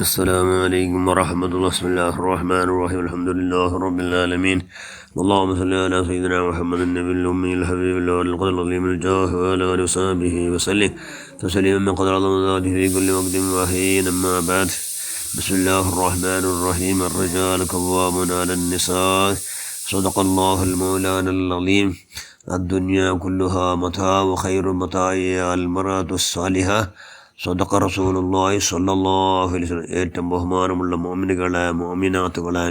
السلام عليكم ورحمة الله. بسم الله الرحمن الرحيم. الحمد لله رب العالمين. اللهم صل على سيدنا محمد النبي الأمي الحبيب الله القدر العظيم الجاه وعلى آله وصحبه وسلم تسليما من قدر عظم ذاته في كل وقت وحين. أما بعد. بسم الله الرحمن الرحيم. الرجال قوامون على النساء. صدق الله المولانا العظيم. الدنيا كلها متاع وخير متاعها المرأة الصالحة. സ്വദഖ റസൂലുള്ളാഹി സ്വല്ലല്ലാഹു അലൈഹി വസല്ലം. ഏറ്റവും ബഹുമാനമുള്ള മുഅ്മിനുകളെ മുഅ്മിനാത്തുകളെ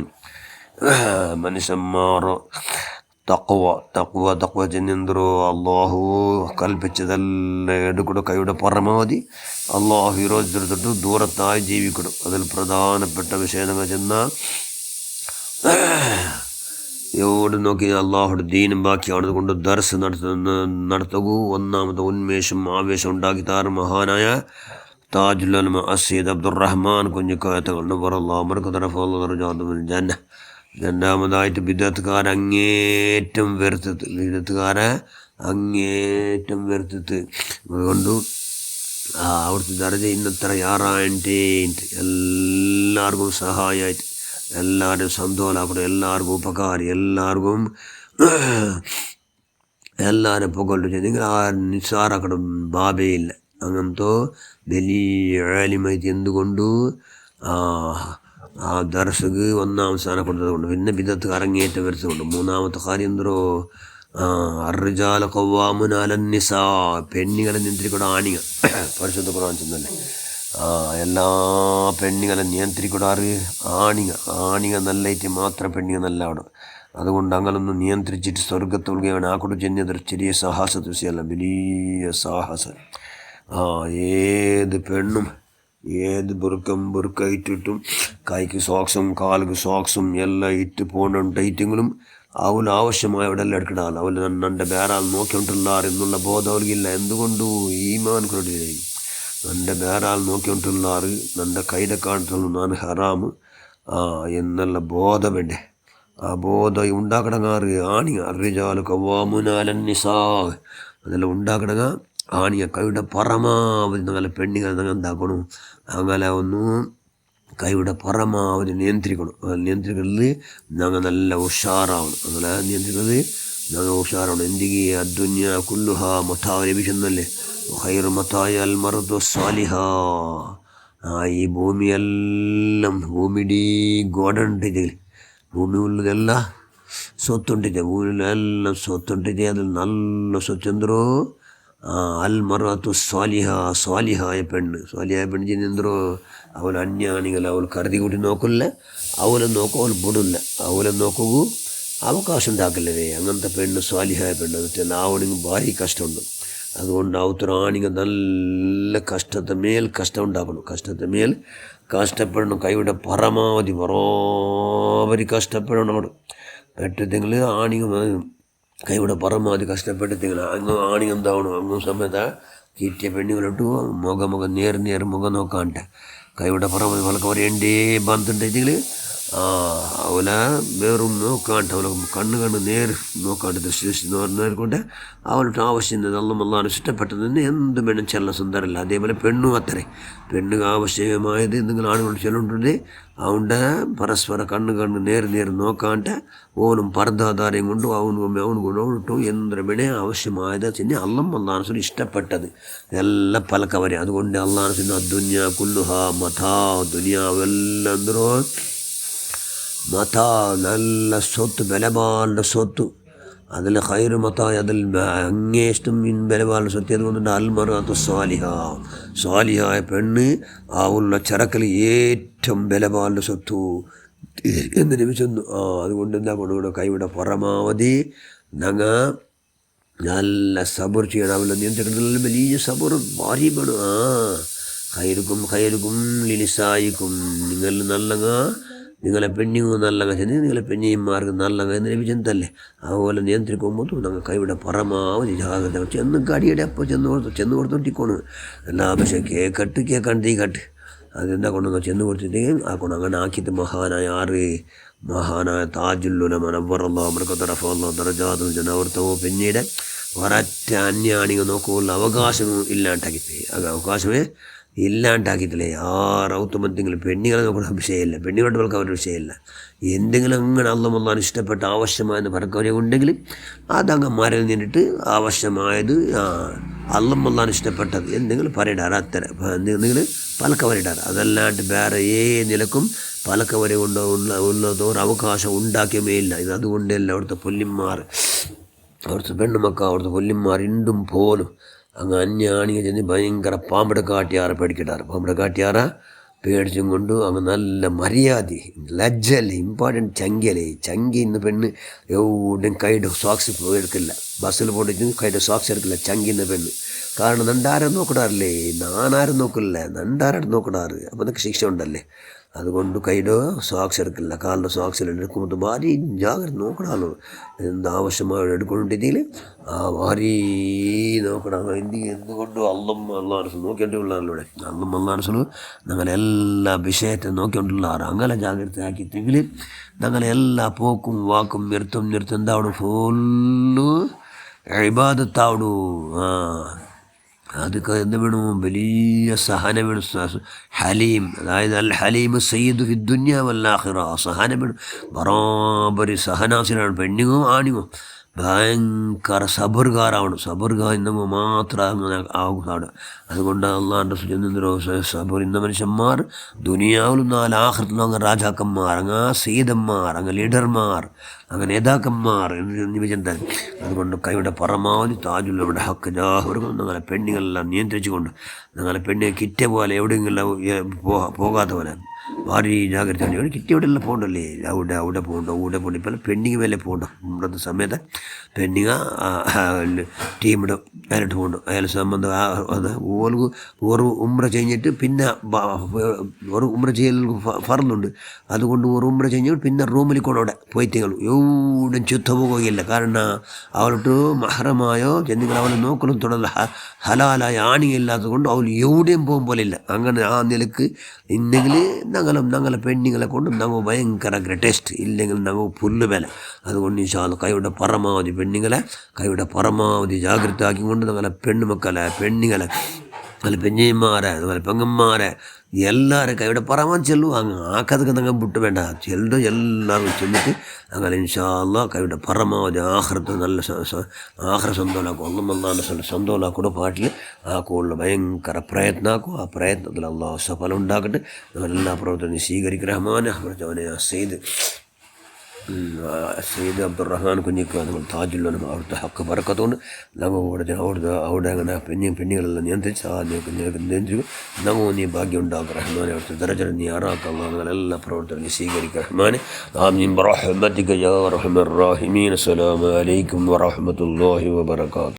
മനുഷ്യന്മാർ തഖ്വ ചെന്നെന്തോ അള്ളാഹു കൽപ്പിച്ചതല്ല എടുക്കണം. കൈയുടെ പരമാവധി അള്ളാഹു വിരോധിച്ചിട്ട് ദൂരത്തായി ജീവിക്കണം. അതിൽ പ്രധാനപ്പെട്ട വിഷയങ്ങൾ ചെന്ന എവിടെ നോക്കി അള്ളാഹുടെ ദീനും ബാക്കിയാണ്. അതുകൊണ്ട് ദർസ് നടത്തുകൂ. ഒന്നാമത്തെ ഉന്മേഷം ആവേശം ഉണ്ടാക്കി താറ് മഹാനായ താജുൽ ഉലമ അസീദ് അബ്ദുറഹ്മാൻ കുഞ്ഞിക്കായത്തകളുടെ ജന്ന. രണ്ടാമതായിട്ട് ബിദഅത്തുകാരെ അങ്ങേറ്റം വെറുത്തത് അതുകൊണ്ട് അവിടുത്തെ ദർജ ഇന്നത്ര യാറായിട്ട് എല്ലാവർക്കും സഹായമായിട്ട്, എല്ലാവരും സന്തോഷാക്കണം, എല്ലാവർക്കും ഉപകാരി, എല്ലാവരും പുകഴ്ച. നിങ്ങൾ ആ നിസ്സാറാക്കണം ബാബയില്ല. അങ്ങനത്തെ വലിയ ആലിമായിട്ട് എന്തുകൊണ്ട് ആ ദർശക്ക് ഒന്നാം സ്ഥാനം കൊടുത്തത് കൊണ്ട്. പിന്നെ ബിദഅത്ത് അരങ്ങേറ്റം വരുത്തുകൊണ്ട്. മൂന്നാമത്തെ കാര്യം എന്തോ അർറിജാല ഖവ്വാമൂന അലൻ നിസാ. പെണ്ണുങ്ങളെ നിയന്ത്രിക്കൂടെ ആണികൾ. പരിശുദ്ധ ഖുർആൻ ചെന്നല്ലേ എല്ലാ പെണ്ണുങ്ങളെ നിയന്ത്രിക്കൂടാറ് ആണിക നല്ലായിട്ട് മാത്രം പെണ്ണുങ്ങൾ നല്ല അവിടെ. അതുകൊണ്ട് അങ്ങനൊന്നും നിയന്ത്രിച്ചിട്ട് സ്വർഗത്തുകയാണ് ആ കൂടെ ചെന്നതൊരു ചെറിയ സാഹസത്തെ വിഷയമല്ല, വലിയ സാഹസം. ഏത് പെണ്ണും ഏത് ബുർക്ക ഇട്ടിട്ടും കൈക്ക് സോക്സും കാലിക്ക് സോക്സും എല്ലാം ഇട്ട് പോകണം. ടൈറ്റിങ്ങളും അവന് ആവശ്യമായ അവിടെ എല്ലാം എടുക്കണം. അവന് നന്റെ വേറെ ആൾ നോക്കിക്കൊണ്ടുള്ളാർ എന്നുള്ള ബോധം അവർക്കില്ല. എന്തുകൊണ്ടു ഈമാൻ കൊടുത്തില്ല. നന്റെ വേറെ ആൾ നോക്കിക്കൊണ്ടുള്ളാറ് നന്റെ കൈയുടെ കാണിട്ടുള്ളൂ ഞാൻ ഹറാമ് എന്നുള്ള ബോധം വേണ്ടേ. ആ ബോധം ഉണ്ടാക്കണങ്ങാറ് ആണിയ അർറിജാലു ഖവ്വാമൂന അലൻ നിസാ. അതെല്ലാം ഉണ്ടാക്കണങ്ങ ആണിയ കൈയുടെ പരമാവധി ഞങ്ങളെ പെണ്ണുങ്ങൾ ഞങ്ങൾ എന്താക്കണം, അങ്ങനെ ഒന്ന് കൈയുടെ പരമാവധി നിയന്ത്രിക്കണം. നിയന്ത്രിക്കുന്നത് ഞങ്ങൾ നല്ല ഉഷാറാവണം. അങ്ങനെ നിയന്ത്രിക്കുന്നത് ഞങ്ങൾ ഉഷാറാവണം. എന്തെങ്കിലും അദ്ദുന്യ കുല്ലുഹ മതാ ലഭിച്ചെന്നല്ലേ ഖൈറു മതായ അൽ മർഅതു സ്വാലിഹ. ഈ ഭൂമിയെല്ലാം ഭൂമിയുടെ ഗോഡുണ്ടിട്ട് ഭൂമി ഉള്ളതെല്ലാം സ്വത്തുണ്ടിട്ട് ഭൂമിയിലെല്ലാം സ്വത്തുണ്ടിട്ട് അതിൽ നല്ല സ്വത്തെന്തോ അൽ മർഅതു സ്വാലിഹായ പെണ്ണ് ചെന്നെന്തോ അവൾ അന്യാണികൾ അവൾ കരുതി കൂട്ടി നോക്കില്ല. അവളെ നോക്കും അവൾ ബുടില്ല. അവളെ നോക്കൂ അവകാശം ഉണ്ടാക്കില്ലേ. അങ്ങനത്തെ പെണ്ണ് സ്വാലിഹായ പെണ്ണ്. അത് വെച്ചാൽ ആവണെങ്കിൽ ഭാരി കഷ്ടമുണ്ട്. അതുകൊണ്ട് അവത്തര ആണികൾ നല്ല കഷ്ടത്തെ മേൽ കഷ്ടം ഉണ്ടാക്കണം. കഷ്ടപ്പെടണം. കൈയുടെ പരമാവധി കഷ്ടപ്പെടണം. അവിടെ പെട്ടെങ്കിൽ ആണികൾ കൈയുടെ പരമാവധി കഷ്ടപ്പെട്ടിട്ടെങ്കിൽ അങ്ങ് ആണികൾ എന്താവണം. അങ്ങ് സമയത്ത് തീറ്റിയ പെണ്ണുകളിട്ടു മുഖം നേർ മുഖം നോക്കാണ്ട് കൈയുടെ പരമാവധി അവൾക്ക് അവരെണ്ടേ ബന്ധുണ്ടെങ്കിൽ അവലെ വേറും നോക്കാണ്ട് അവളെ കണ്ണ് നേർ നോക്കാണ്ട് ദൃഷ്ടി നേർക്കൊണ്ട് അവളുടെ ആവശ്യം അല്ലാഹു ഇഷ്ടപ്പെട്ടത് തന്നെ എന്ത് വേണം ചെല്ല സുന്ദരല്ല. അതേപോലെ പെണ്ണും അത്രേ. പെണ്ണുക ആവശ്യമായത് എന്തെങ്കിലും ആണുകൊണ്ട് ചെല്ലുണ്ട് അവൻ്റെ പരസ്പര കണ്ണ് നേർ നോക്കാണ്ട് ഓനും പർദ്ദാധാരയും കൊണ്ട് അവനിട്ടും എന്തൊരു വേണേ ആവശ്യമായത് ചെന്ന് അല്ലാഹു ഇഷ്ടപ്പെട്ടത് എല്ലാം പലക്കവരെ. അതുകൊണ്ട് അല്ലാഹു അദ്ദുന്യ കുല്ലുഹ മതാ. ദുനിയാവെല്ലാം എന്തോ മതാ നല്ല സ്വത്ത്, ബലപാലിൻ്റെ സ്വത്ത്. അതിൽ ഖൈറു മതായ അതിൽ അങ്ങേഷ്ടം ബലപാലിൻ്റെ സ്വത്ത്. അതുകൊണ്ടുണ്ട് അൽ മർഅതു സ്വാലിഹായ പെണ്ണ് അവളുടെ ചരക്കൽ ഏറ്റവും ബലപാലിൻ്റെ സ്വത്തു എന്ന് ലഭിച്ചു. അതുകൊണ്ട് എന്താ കൊണ്ടുകൂടെ കൈയുടെ പരമാവധി ഞങ്ങൾ നല്ല സബർ ചെയ്യണം. അവളെ നിയന്ത്രിക്കുന്നതിൽ വലിയ സബർ ഭാരി വേണം. ഖൈറുക്കും ലിനിസായിക്കും. നിങ്ങൾ നല്ലങ്ങ നിങ്ങളെ പെണ്ണിങ്ങ് നല്ലങ്ങ ചെന്ന് നിങ്ങളെ പെണ്ണിയന്മാർക്ക് നല്ലങ്ങ എന്ന് ലഭിച്ചെന്തല്ലേ. അതുപോലെ നിയന്ത്രിക്കുമ്പോൾ ഞങ്ങൾ കൈയുടെ പരമാവധി ജാഗ്രത ചെന്ന് കടിയുടെ അപ്പോൾ ചെന്ന് കൊടുത്തോട്ടിക്കോണ് എല്ലാ. പക്ഷേ കേൾക്കണ്ട് തീ കട്ട് അതെന്താ കൊണ്ടു ചെന്ന് കൊടുത്തിട്ട് ആക്കണം. അങ്ങനെ ആക്കിയിട്ട് മഹാനായ താജുൽ ഉലമ നവ്വറല്ലാഹു ബറകതഹു ദറജാതുഹു ജനവർത്തവോ പിന്നീട് ഒരൊറ്റ അന്യാണികൾ നോക്കുള്ള അവകാശം ഇല്ലാണ്ടാക്കിപ്പോയി. അവകാശമേ ഇല്ലാണ്ടാക്കിയിട്ടില്ലേ ആറൗത്തുമ്പത്തെങ്കിലും പെണ്ണുങ്ങളെ നോക്കുന്ന വിഷയമില്ല, പെണ്ണുങ്ങളുടെ അവർക്ക് അവരുടെ വിഷയമില്ല. എന്തെങ്കിലും അങ്ങനെ അള്ളാഹ് ഇഷ്ടപ്പെട്ട ആവശ്യമായെന്ന് പറക്കവരെ ഉണ്ടെങ്കിൽ അതങ്ങ് മരൽ നിന്നിട്ട് ആവശ്യമായത് അള്ളാഹ് ഇഷ്ടപ്പെട്ടത് എന്തെങ്കിലും പറയിടാറ് അത്തരം എന്തെങ്കിലും പലക്ക വരിടാറ്. അതല്ലാണ്ട് വേറെ നിലക്കും പലക്ക വരെ ഉള്ളതോർ അവകാശം ഉണ്ടാക്കിയമേ ഇല്ല. ഇത് അതുകൊണ്ടല്ല അവിടുത്തെ പൊല്ലിന്മാർ, അവിടുത്തെ പെണ്ണുമക്ക, അവിടുത്തെ പൊല്ലിന്മാർ ഇണ്ടും പോലും അങ്ങ് അന്യാണിക ചെന്ന് ഭയങ്കര പാമ്പട കാട്ടിയാറ പേടിക്കിട്ടാറ്. പാമ്പട കാട്ടിയാറ പേടിച്ചും കൊണ്ട് അങ്ങ് നല്ല മര്യാദ ലജ്ജല്ലേ ഇമ്പോർട്ടൻറ്റ് ചങ്കിയല്ലേ. ചങ്കി ഇന്ന് പെണ്ണ് എവിടെയും കൈയുടെ സോക്സ് എടുക്കില്ല, ബസ്സിൽ പോയിട്ട് കൈയുടെ സോക്സ് എടുക്കില്ല ചങ്കിന്ന പെണ്ണ്. കാരണം നണ്ടാരും നോക്കിടാറില്ലേ, നാനാരും നോക്കില്ല, നണ്ടാരും നോക്കിടാറ്. അപ്പോൾ അതൊക്കെ ശിക്ഷ ഉണ്ടല്ലേ. അതുകൊണ്ട് കൈയുടെ സോക്സ് എടുക്കില്ല, കാലിൻ്റെ സോക്സിൽ എടുക്കുമ്പോൾ ഭാരി ജാഗ്രത നോക്കണമല്ലോ. എന്താവശ്യമായി എടുക്കൊണ്ടിരിക്കൽ ഭാരി നോക്കണം. എന്തുകൊണ്ടും അള്ളാഹ് നോക്കിക്കൊണ്ടുള്ളവരുടെ അള്ളാഹ് ഞങ്ങളെല്ലാ വിഷയത്തെ നോക്കിക്കൊണ്ടുള്ളവർ അങ്ങനെ ജാഗ്രത ആക്കിയിട്ടെങ്കിൽ ഞങ്ങളെല്ലാ പോക്കും വാക്കും നിർത്തും എന്താവണം ഫുള്ള് ഇബാദത്താവണു. അതൊക്കെ എന്ത് വേണം, വലിയ സഹനം വേണം. ഹലീം, അതായത് അൽ ഹലീം സയ്യിദു ഫി ദുനിയ വൽ ആഖിറ. സഹനം വേണം, ബറാബരി സഹനാസിനാണ് പെണ്ണുങ്ങോ ആണിങ്ങോ. ഭയങ്കര സബർകാരാവണം. സബർകാർ ഇന്നങ്ങ് മാത്രം അങ്ങനെ ആകുന്നതാണ്. അതുകൊണ്ട് അള്ളാഹുൻ്റെ സുജന്തരോ സബർ ഇന്ന മനുഷ്യന്മാർ ദുനിയാവിലും നാല് ആഖിറത്തിലും അങ്ങ് രാജാക്കന്മാർ, അങ്ങ് സയ്യിദന്മാർ, അങ്ങ് ലീഡർമാർ, അങ്ങ് നേതാക്കന്മാർ എന്ന് വിചിന്തൻ. അതുകൊണ്ട് കൈയുടെ പരമാവധി താജുള്ളവരുടെ ഹക്ക് ജാഹുർക്കും ഞങ്ങളെ പെണ്ണുങ്ങളെല്ലാം നിയന്ത്രിച്ചുകൊണ്ട് ഞങ്ങളെ പെണ്ണിനെ കിറ്റ പോലെ എവിടെയെങ്കിലും പോകാത്ത പോലെ ഭാരി ജാഗ്രത. കിറ്റ് എവിടെയെല്ലാം പോകണ്ടല്ലേ, അവിടെ പോകണ്ട ഇപ്പം പെണ്ണിങ് മേലെ പോകണ്ട. നമ്മുടെ സമയത്ത് പെണ്ണിങ് ടീമിടെ അതിലിട്ട് പോകണ്ട. അയാൾ സംബന്ധം അത് ഒരു ഉമ്ര കഴിഞ്ഞിട്ട് പിന്നെ ഒരു ഉമ്ര ചെയ്യൽ ഫർന്നുണ്ട്. അതുകൊണ്ട് ഒരു ഉമ്ര കഴിഞ്ഞിട്ട് പിന്നെ റൂമിൽ കൊണ്ടവിടെ പോയിത്തേങ്ങൾ എവിടെയും ചുത്തപോകുകയില്ല. കാരണം അവളോട്ട് മഹറമായോ ചെന്നിങ്ങൾ അവളെ നോക്കലും തുടർന്ന് ഹലാലായ ആണിയില്ലാത്തത് കൊണ്ട് അവൾ എവിടെയും പോകും പോലെ ഇല്ല. അങ്ങനെ ആ നിലക്ക് ഇന്നെങ്കിൽ ഞങ്ങളെ പെണ്ണുങ്ങളെ കൊണ്ട് ഞങ്ങൾ ഭയങ്കര ഗ്രേറ്റസ്റ്റ്, ഇല്ലെങ്കിൽ ഞങ്ങൾ പുല്ല് വില. അതുകൊണ്ട് ഇൻഷാല്ലാ കൈയുടെ പരമാവധി പെണ്ണുങ്ങളെ കൈയുടെ പരമാവധി ജാഗ്രത ആക്കിക്കൊണ്ട് ഞങ്ങളെ പെണ്ണുമക്കളെ പെണ്ണുങ്ങളെ നല്ല പെഞ്ഞന്മാരെ അതുപോലെ പെങ്ങന്മാരെ എല്ലാവരും കൈയുടെ പരമാവധി ചെല്ലും. അങ്ങ് ആക്കതൊക്കെ ഞങ്ങൾ വിട്ട് വേണ്ട, ചെല്ലുണ്ട് എല്ലാവരും ചെന്നിട്ട് അങ്ങനെ ഇൻഷാല്ലാ കൈയുടെ പരമാവധി ആഹ്റത്ത് നല്ല ആഹ്റ സ്വന്തമാക്കും. അള്ളാഹ് സ്വന്തമാക്കൂടെ പാട്ടിൽ ആക്കുള്ള ഭയങ്കര പ്രയത്നമാക്കും. ആ പ്രയത്നത്തിൽ അള്ളാഹു സഫലം ഉണ്ടാക്കട്ടെ. എല്ലാ പ്രവർത്തനം സ്വീകരിക്കും. റഹ്മാൻ അവനെ സയ്യിദ് അബ്ദുറഹ്മാൻ കുഞ്ഞിക്ക് നിങ്ങൾ താജുല്ലും അവിടുത്തെ ഹക്ക് പറക്കത്തുകൊണ്ട് ഞങ്ങൾ അവിടെ അങ്ങനെ പെണ്ണുങ്ങളെല്ലാം നിയന്ത്രിച്ച് നിയന്ത്രിക്കും. ഞങ്ങൾ നീ ഭാഗ്യം ഉണ്ടാക്കുക റഹ്മാനെ. അവിടുത്തെ ദരജ നീ ആറാക്കുക. ഞങ്ങളെല്ലാ പ്രവർത്തനം സ്വീകരിക്കുക റഹ്മാനെ. ആമീൻ ബിറഹ്മതിക യാ അർഹമർ റഹീമീൻ. അസ്സലാമു അലൈക്കും വറഹ്മത്തുള്ളാഹി വബറകാതുഹു.